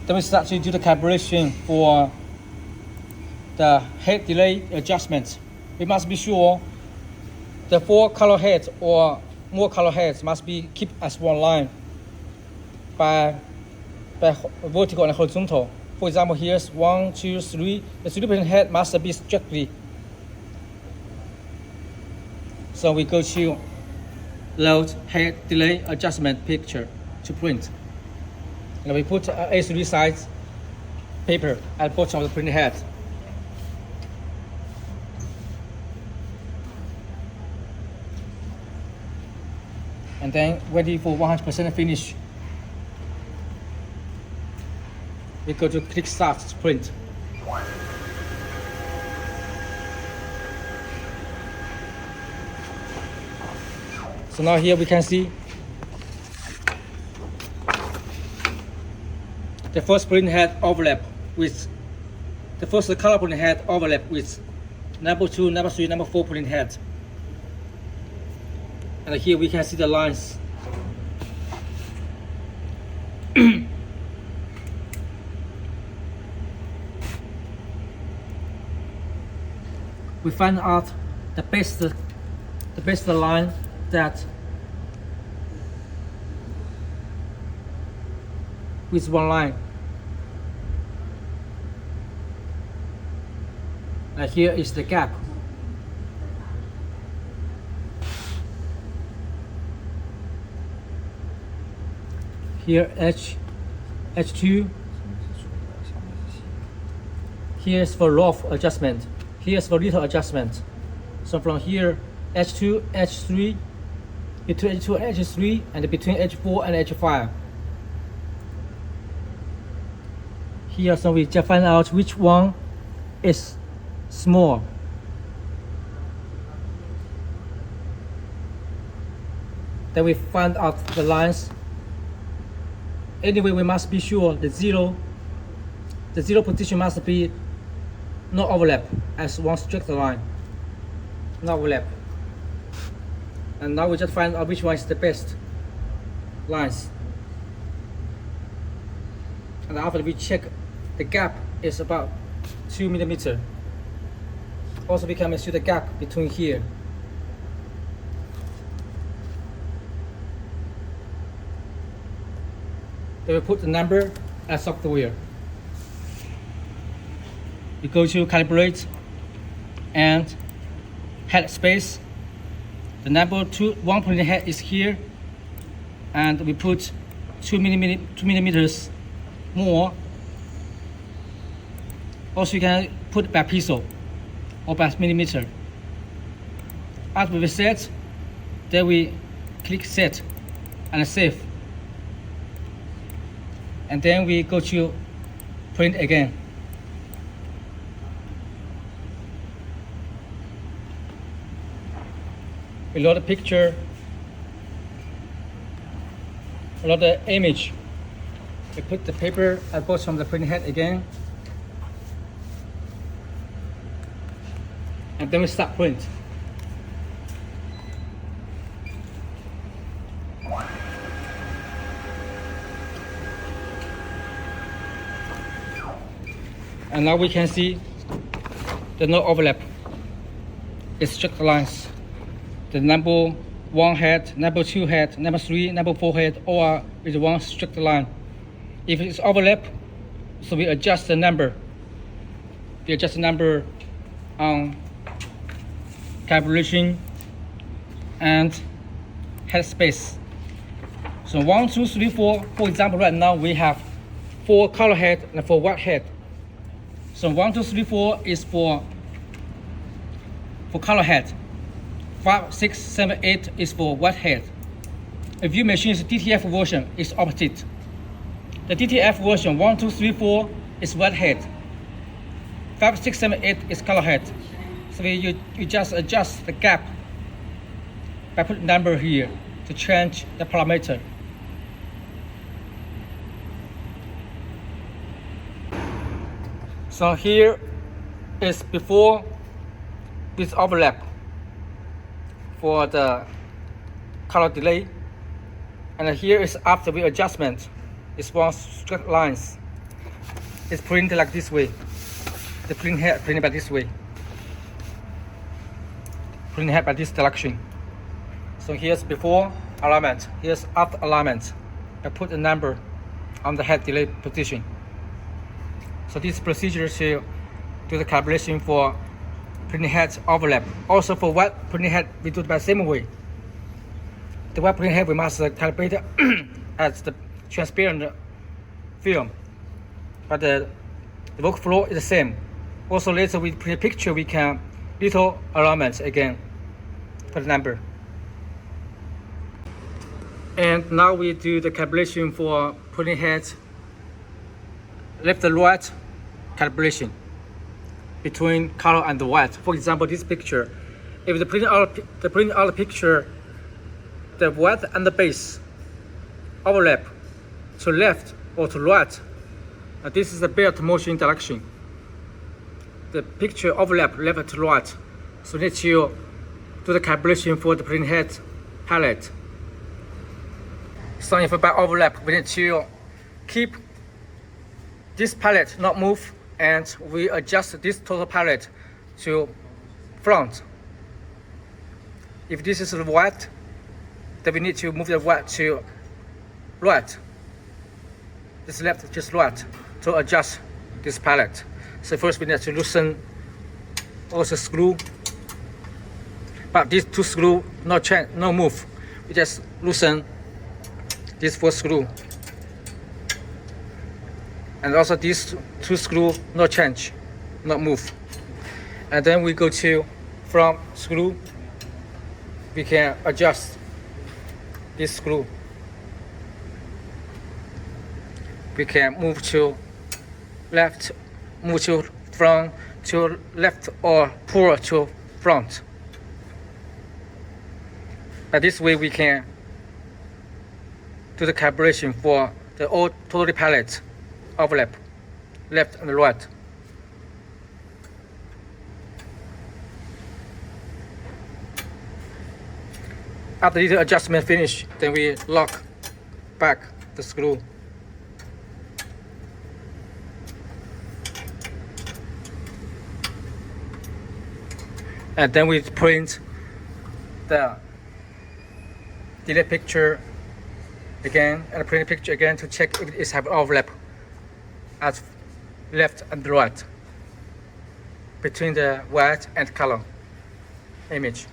Then we start to do the calibration for the head delay adjustment. We must be sure the 4 color heads or more color heads must be kept as one line by vertical and horizontal. For example, here's 1, 2, 3. The 3 head must be strictly. So we go to load head delay adjustment picture to print. And we put A3 size paper at the bottom of the printing head. And then ready for 100% finish. We go to click start to print. So now here we can see the first printing head overlap with the first color printing head overlap with number 2, number 3, number 4 printing head. And here we can see the lines. We find out the best line that with one line. And here is the gap. Here H2. Here's for rough adjustment. Here's for little adjustment. So from here, H2, H3, between H2 and H3, and between H4 and H5. Here, so we just find out which one is small. Then we find out the lines. Anyway, we must be sure the zero position must be no overlap as one straight line. No overlap. And now we just find out which one is the best lines. And after we check, the gap is about 2 millimeters. Also, we can measure the gap between here. Then we put the number as software. We go to calibrate and head space. The number 1 printing head is here, and we put 2 millimeters more. Also, you can put by pixel or by millimeter. After we set, then we click set and save. And then we go to print again. We load the picture, load the image. We put the paper at the bottom of the printing head again. And then we start print. And now we can see the no overlap. It's straight lines. The number 1 head, number 2 head, number 3, number 4 head, all are with one straight line. If it's overlap, so we adjust the number. We adjust the number on calibration and head space. So 1, 2, 3, 4. For example, right now we have 4 color head and 4 white head. So 1, 2, 3, 4 is for color head. 5, 6, 7, 8 is for white head. If you machine the DTF version, it's opposite. The DTF version 1, 2, 3, 4 is white head. 5, 6, 7, 8 is color head. So you just adjust the gap by putting number here to change the parameter. So here is before this overlap for the color delay, and here is after the adjustment. It's one straight lines. is printed like this way. The print head printed by this way. Print head by this direction. So here's before alignment, here's after alignment. I put a number on the head delay position. So this procedure to do the calibration for printing head overlap. Also for wet printing head, we do it by the same way. The wet printing head we must calibrate as the transparent film, but the workflow is the same. Also later we print a picture, we can little alignment again for the number. And now we do the calibration for printing head left and right calibration between color and white. For example, this picture, if the print out picture, the white and the base overlap to left or to right, this is the belt motion direction. The picture overlap left to right, so need to do the calibration for the print head palette. So if by overlap, we need to keep this palette not move, and we adjust this total palette to front. If this is white, then we need to move the white to right. This left, just right, to adjust this palette. So first we need to loosen also screw, but these two screw no change, no move. We just loosen this first screw, and also these two screw no change, not move. And then we go to front screw. We can adjust this screw. We can move to left, move to front, to left, or pull to front. By this way we can do the calibration for the all total palette overlap, left and right. After the adjustment finish, then we lock back the screw. And then we print the delay picture again, and print the picture again to check if it have overlap at left and right between the white and color image.